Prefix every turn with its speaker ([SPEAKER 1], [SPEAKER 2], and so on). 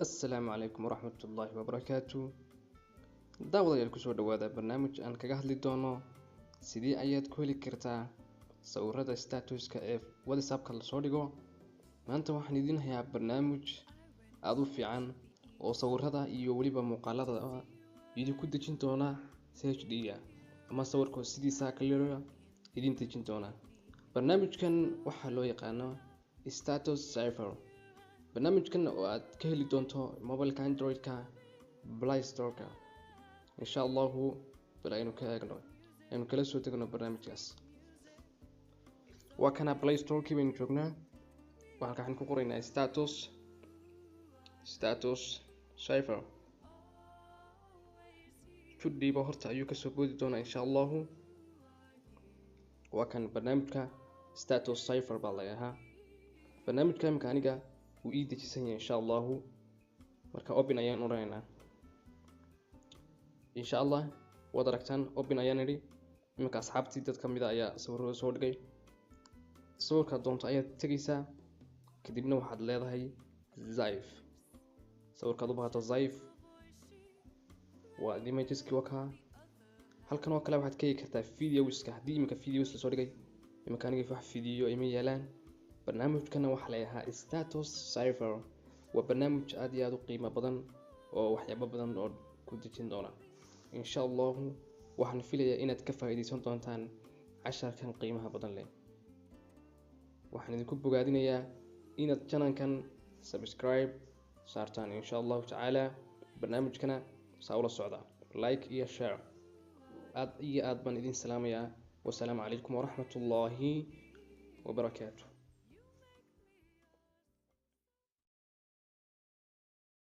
[SPEAKER 1] السلام عليكم ورحمة الله وبركاته. daawadayaal kusoo dhawaada barnaamij aan kaga hadli doono sidii ayaad ku heli kartaa sawirada statuska ee WhatsApp-ka la soo dhigo. maanta waxaan idin hayaa barnaamij aad u fiican oo sawirada iyo waliba muuqaalada idinku dejin doona HD ama sawirka sidiisa kale idin dejin doona. barnaamijkan waxaa loo yaqaano Status Saver. barnaamijkan oo aad ka heli doonto mobilka Android-ka Play Store-ka. إن شاء الله بلاينو كأجنو إنه كلا سوى تجنو برنامج جاس وكان بلاي ستور كي بين جوجنا وهلك حنكون قرينا ستاتوس سايفر شو دي بهرت أيوك سوبودي دونا إن شاء الله وكان برنامج كا ستاتوس سايفر بالله برنامج كا مكانيكا وإيدي تسني إن شاء الله مركا أوبن أيان أورينا إن شاء الله ودركتان أوبن أيانري إمك أصحابتي تتكمل أيا صور جاي صور كدونت أيا تجيسا كدبنا واحد لهذا هي زايف صور كدوبها تزايف ودي ما يجسكي وكها هل كانوا كلا واحد كي كتا فيديو وسكه دي إمك فيديو صور جاي إمك أنا جاي فيديو إيمي يلان برنامج كنا وحلاها ستاتوس سايفر وبرنامج عادي هذا قيمة بدن وحياة بدن أو كنت تندونا إن شاء الله waxaan filayaa inaad ka faa'iideysan doontaan casharkan qiimaha badan leh. waxaan idinku bogaadinayaa inaad channelkan subscribe saartaan insha Allah ta'ala. barnaamijkana saa ula socda like iyo share. aad baan idin salaamayaa. wassalaamu calaykum wa rahmatullaahi wa barakaatuh.